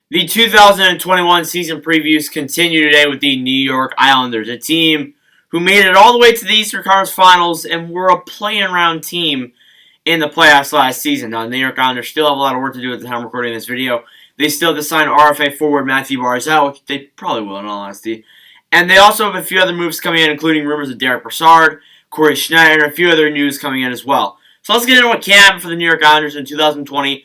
The 2021 season previews continue today with the New York Islanders, a team who made it all the way to the Eastern Conference Finals and were a play-in round team in the playoffs last season. Now, the New York Islanders still have a lot of work to do at the time of recording this video. They still have to sign RFA forward Matthew Barzal, which they probably will in all honesty. And they also have a few other moves coming in, including rumors of Derek Brassard, Corey Schneider, and a few other news coming in as well. So let's get into what can happen for the New York Islanders in 2020-2021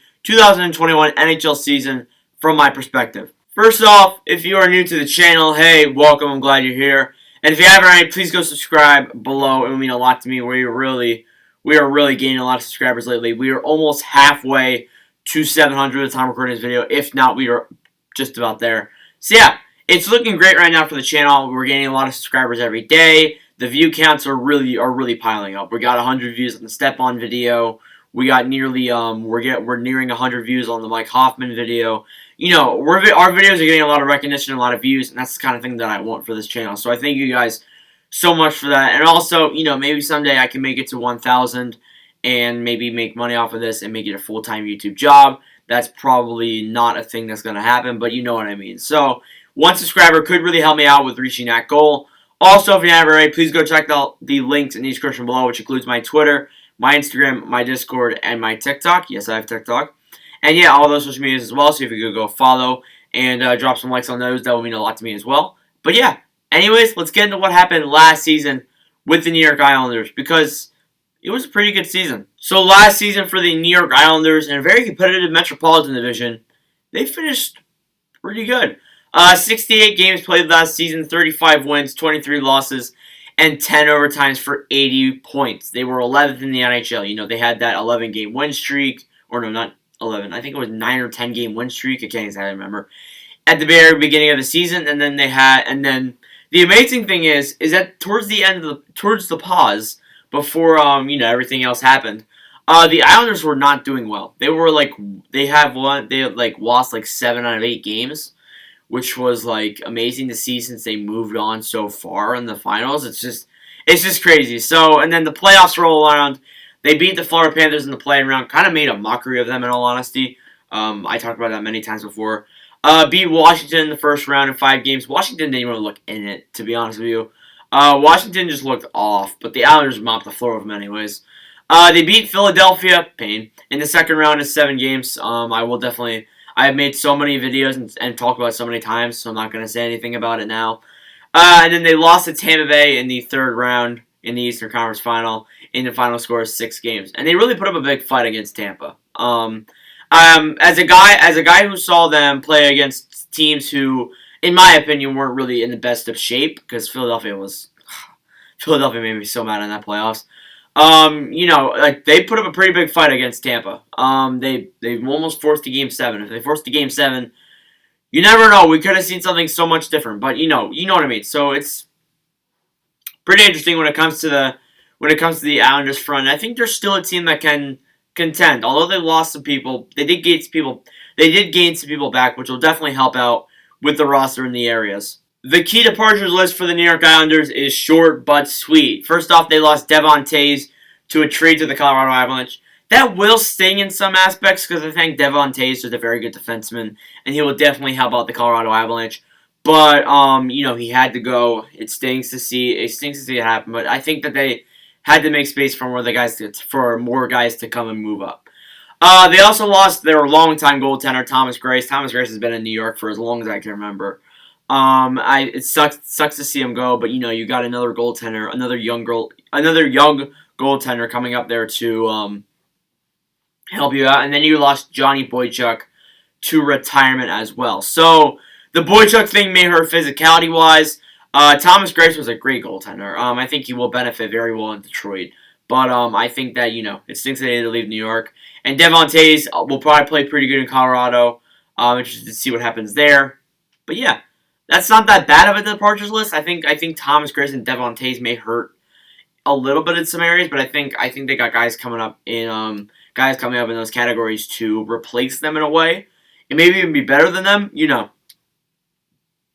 NHL season from my perspective. First off, if you are new to the channel, hey, welcome, I'm glad you're here. And if you haven't already, please go subscribe below. It would mean a lot to me. We are really gaining a lot of subscribers lately. We are almost halfway to 700 at the time of recording this video. If not, we are just about there. So yeah, it's looking great right now for the channel. We're gaining a lot of subscribers every day. The view counts are really piling up. We got 100 views on the Step-On video. We got nearly we're nearing 100 views on the Mike Hoffman video. You know, our videos are getting a lot of recognition, a lot of views, and that's the kind of thing that I want for this channel. So I thank you guys so much for that. And also, you know, maybe someday I can make it to 1,000 and maybe make money off of this and make it a full-time YouTube job. That's probably not a thing that's going to happen, but you know what I mean. So one subscriber could really help me out with reaching that goal. Also, if you haven't already, please go check out the links in the description below, which includes my Twitter, my Instagram, my Discord, and my TikTok. Yes, I have TikTok. And yeah, all those social medias as well, so if you could go follow and drop some likes on those, that would mean a lot to me as well. But yeah, anyways, let's get into what happened last season with the New York Islanders, because it was a pretty good season. So last season for the New York Islanders, in a very competitive Metropolitan Division, they finished pretty good. 68 games played last season, 35 wins, 23 losses, and 10 overtimes for 80 points. They were 11th in the NHL. You know, they had that 11-game win streak, or no, not 11. I think it was 9 or 10 game win streak. I can't exactly remember. At the very beginning of the season, and then the amazing thing is that towards the end of towards the pause before you know, everything else happened, the Islanders were not doing well. They had lost like 7 out of 8 games, which was like amazing to see since they moved on so far in the finals. It's just crazy. So, and then the playoffs roll around. They beat the Florida Panthers in the play-in round. Kind of made a mockery of them, in all honesty. I talked about that many times before. Beat Washington in the first round in 5 games. Washington didn't even look in it, to be honest with you. Washington just looked off, but the Islanders mopped the floor with them anyways. They beat Philadelphia, pain, in the second round in 7 games. I have made so many videos and talked about it so many times, so I'm not going to say anything about it now. And then they lost to Tampa Bay in the third round in the Eastern Conference Final in the final score of 6 games. And they really put up a big fight against Tampa. As a guy who saw them play against teams who, in my opinion, weren't really in the best of shape, because Philadelphia made me so mad in that playoffs. You know, like, they put up a pretty big fight against Tampa. They almost forced a Game 7. If they forced a Game 7, you never know. We could have seen something so much different. But you know what I mean. So it's pretty interesting when it comes to the Islanders front. I think they're still a team that can contend. Although they lost some people, they did gain some people back, which will definitely help out with the roster in the areas. The key departures list for the New York Islanders is short but sweet. First off, they lost Devon Toews to a trade to the Colorado Avalanche. That will sting in some aspects, because I think Devon Toews is a very good defenseman, and he will definitely help out the Colorado Avalanche. But you know, he had to go. It stings to see it happen. But I think that they had to make space for more guys to come and move up. They also lost their longtime goaltender Thomas Greiss. Thomas Greiss has been in New York for as long as I can remember. It sucks to see him go, but you know, you got another goaltender, another young goaltender coming up there to help you out, and then you lost Johnny Boychuk to retirement as well. So the Boychuk thing may hurt physicality-wise. Thomas Greiss was a great goaltender. I think he will benefit very well in Detroit. But I think that, you know, it stinks that they had to leave New York. And Devon Toews will probably play pretty good in Colorado. Interested to see what happens there. But yeah, that's not that bad of a departures list. I think Thomas Greiss and Devon Toews may hurt a little bit in some areas, but I think they got guys coming up in those categories to replace them in a way, and maybe even be better than them. You know,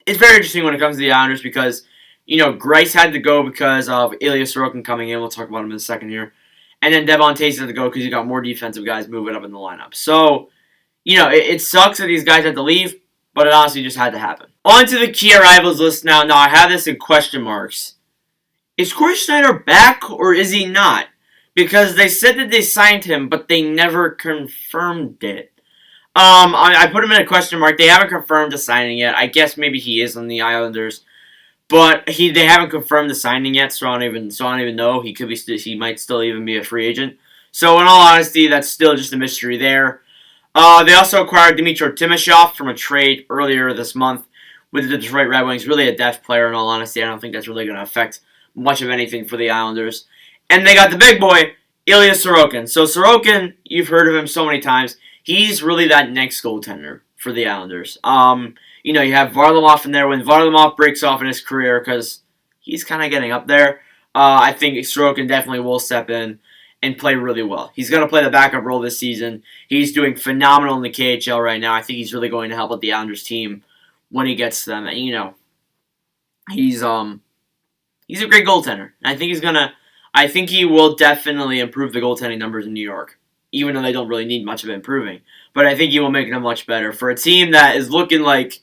it's very interesting when it comes to the Islanders, because, you know, Greiss had to go because of Ilya Sorokin coming in. We'll talk about him in a second here. And then Devon Toews had to go because you got more defensive guys moving up in the lineup. So, you know, it sucks that these guys had to leave, but it honestly just had to happen. On to the key arrivals list now. Now, I have this in question marks. Is Corey Schneider back or is he not? Because they said that they signed him, but they never confirmed it. I put him in a question mark. They haven't confirmed the signing yet. I guess maybe he is on the Islanders, but they haven't confirmed the signing yet. So I don't even know. He might still even be a free agent. So in all honesty, that's still just a mystery there. They also acquired Dmytro Timashov from a trade earlier this month with the Detroit Red Wings. Really a depth player. In all honesty, I don't think that's really going to affect much of anything for the Islanders. And they got the big boy, Ilya Sorokin. So Sorokin, you've heard of him so many times. He's really that next goaltender for the Islanders. You have Varlamov in there. When Varlamov breaks off in his career, because he's kind of getting up there, I think Sorokin definitely will step in and play really well. He's going to play the backup role this season. He's doing phenomenal in the KHL right now. I think he's really going to help out the Islanders team when he gets to them. And, he's a great goaltender. I think he will definitely improve the goaltending numbers in New York, even though they don't really need much of improving. But I think he will make them much better for a team that is looking like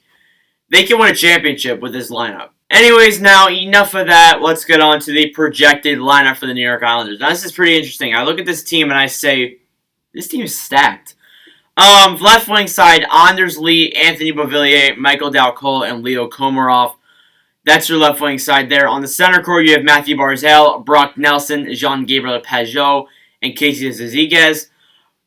they can win a championship with this lineup. Anyways, now enough of that. Let's get on to the projected lineup for the New York Islanders. Now, this is pretty interesting. I look at this team and I say, this team is stacked. Left wing side, Anders Lee, Anthony Beauvillier, Michael Colle, and Leo Komarov. That's your left wing side there. On the center core, you have Matthew Barzal, Brock Nelson, Jean-Gabriel Pageau, and Casey Zizeguez.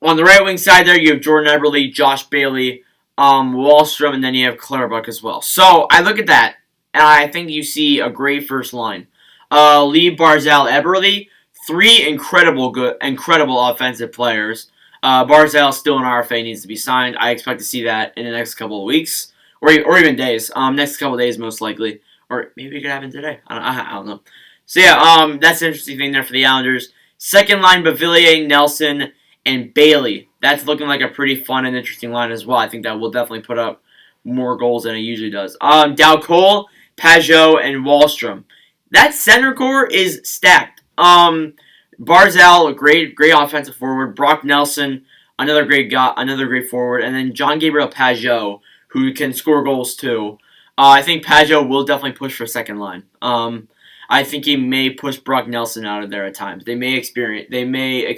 On the right wing side there, you have Jordan Eberle, Josh Bailey, Wahlstrom, and then you have Clutterbuck as well. So I look at that, and I think you see a great first line. Lee, Barzal, Eberle, three incredible offensive players. Barzal still an RFA, needs to be signed. I expect to see that in the next couple of weeks, or even days. Next couple of days, most likely. Or maybe it could happen today. I don't know. So yeah, that's an interesting thing there for the Islanders. Second line, Beauvillier, Nelson, and Bailey. That's looking like a pretty fun and interesting line as well. I think that will definitely put up more goals than it usually does. Colle, Pageau, and Wahlstrom. That center core is stacked. Barzal, a great offensive forward. Brock Nelson, another great forward, and then Jean-Gabriel Pageau, who can score goals too. I think Pageau will definitely push for second line. I think he may push Brock Nelson out of there at times. They may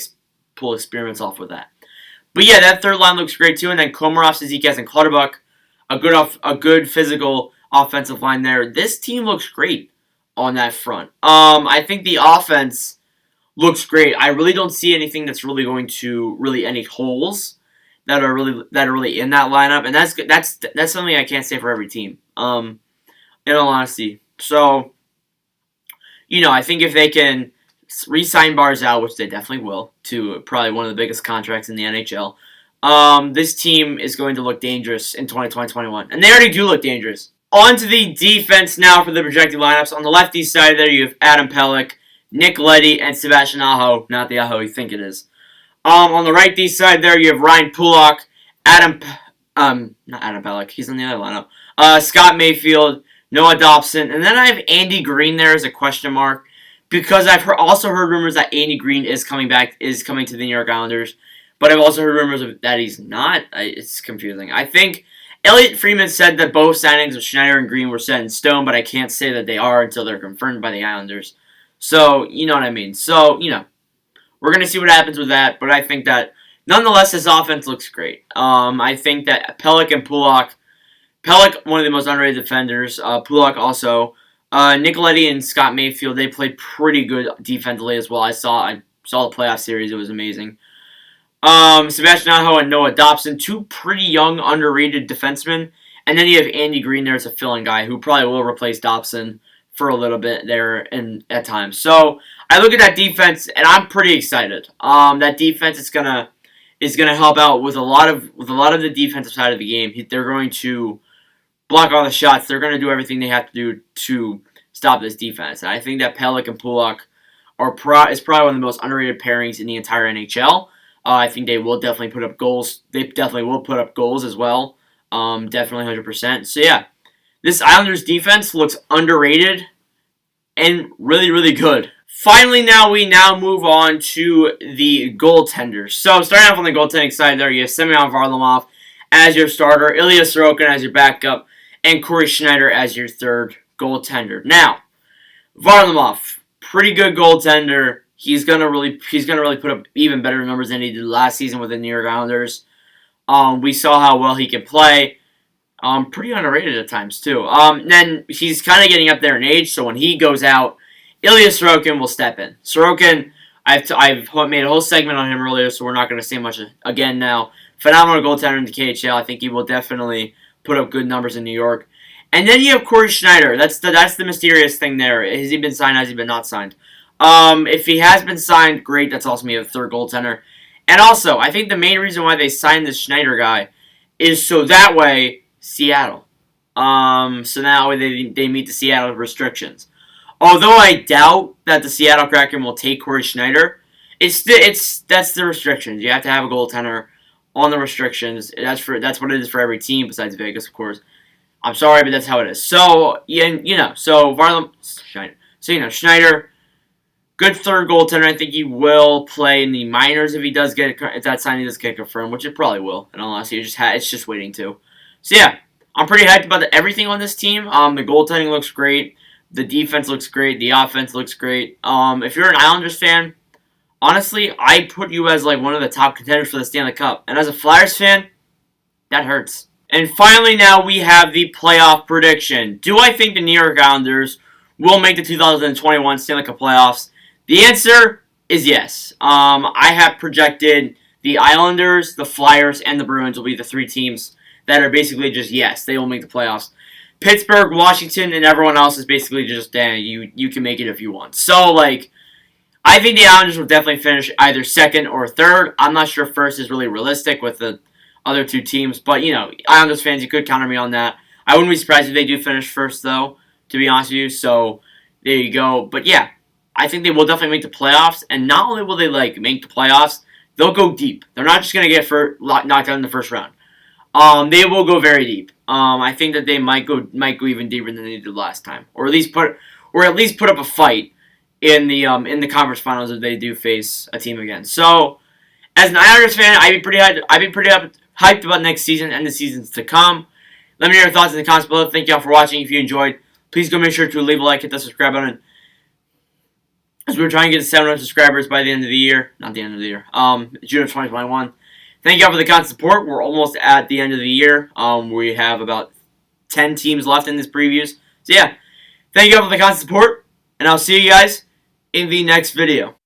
pull experiments off with that. But yeah, that third line looks great too. And then Komarov, Zizeguez, and Clutterbuck, a good physical offensive line there. This team looks great on that front. I think the offense looks great. I really don't see anything that's really going to any holes that are really in that lineup, and that's something I can't say for every team. In all honesty, so I think if they can re-sign Barzal, which they definitely will, to probably one of the biggest contracts in the NHL, this team is going to look dangerous in 2020-21, and they already do look dangerous. On to the defense now for the projected lineups. On the lefty side there, you have Adam Pelech, Nick Leddy, and Sebastian Aho, not the Aho you think it is. On the right D side there, you have Ryan Pulock, not Adam Pelech, he's on the other lineup. Scott Mayfield, Noah Dobson, and then I have Andy Green there as a question mark because I've also heard rumors that Andy Green is coming to the New York Islanders, but I've also heard rumors that he's not. It's confusing. I think Elliot Friedman said that both signings of Schneider and Green were set in stone, but I can't say that they are until they're confirmed by the Islanders. So, you know what I mean. So, we're going to see what happens with that, but I think that, nonetheless, this offense looks great. I think that Pelech and Pulock, one of the most underrated defenders, Pulock also, Nick Leddy and Scott Mayfield, they played pretty good defensively as well. I saw the playoff series. It was amazing. Sebastian Aho and Noah Dobson, two pretty young, underrated defensemen. And then you have Andy Green there as a fill-in guy who probably will replace Dobson for a little bit there at times. So I look at that defense and I'm pretty excited. That defense is gonna help out with a lot of the defensive side of the game. They're going to block all the shots. They're going to do everything they have to do to stop this defense. And I think that Pelech and Pulock is probably one of the most underrated pairings in the entire NHL. I think they will definitely put up goals. They definitely will put up goals as well. Definitely 100%. So yeah, this Islanders defense looks underrated and really, really good. Finally, we move on to the goaltenders. So starting off on the goaltending side there, you have Semyon Varlamov as your starter, Ilya Sorokin as your backup, and Corey Schneider as your third goaltender. Now, Varlamov, pretty good goaltender. He's gonna really put up even better numbers than he did last season with the New York Islanders. We saw how well he could play. Pretty underrated at times too. Then he's kind of getting up there in age, so when he goes out, Ilya Sorokin will step in. Sorokin, I've made a whole segment on him earlier, so we're not going to say much again now. Phenomenal goaltender in the KHL. I think he will definitely put up good numbers in New York. And then you have Corey Schneider. That's the mysterious thing there. Has he been signed? Has he been not signed? If he has been signed, great. That's also me a third goaltender. And also, I think the main reason why they signed this Schneider guy is so that way Seattle. So that way they meet the Seattle restrictions. Although I doubt that the Seattle Kraken will take Corey Schneider, that's the restrictions. You have to have a goaltender on the restrictions. That's what it is for every team besides Vegas, of course. I'm sorry, but that's how it is. So Schneider, good third goaltender. I think he will play in the minors if that signing does get confirmed, which it probably will. In all honesty, it's just waiting to. So yeah, I'm pretty hyped about everything on this team. The goaltending looks great. The defense looks great. The offense looks great. If you're an Islanders fan, honestly, I put you as like one of the top contenders for the Stanley Cup. And as a Flyers fan, that hurts. And finally, now we have the playoff prediction. Do I think the New York Islanders will make the 2021 Stanley Cup playoffs? The answer is yes. I have projected the Islanders, the Flyers, and the Bruins will be the three teams that are basically just yes, they will make the playoffs. Pittsburgh, Washington, and everyone else is basically just, you can make it if you want. So, I think the Islanders will definitely finish either second or third. I'm not sure first is really realistic with the other two teams. But, Islanders fans, you could counter me on that. I wouldn't be surprised if they do finish first, though, to be honest with you. So, there you go. But, yeah, I think they will definitely make the playoffs. And not only will they, make the playoffs, they'll go deep. They're not just going to get knocked out in the first round. They will go very deep. I think that they might go even deeper than they did last time, or at least put up a fight in the conference finals if they do face a team again. So, as an Islanders fan, I'd be pretty hyped about next season and the seasons to come. Let me know your thoughts in the comments below. Thank y'all for watching. If you enjoyed, please go make sure to leave a like, hit the subscribe button, as we're trying to get to 700 subscribers by the end of the year. Not the end of the year. June of 2021. Thank you all for the constant support. We're almost at the end of the year. We have about 10 teams left in this previews. So yeah, thank you all for the constant support, and I'll see you guys in the next video.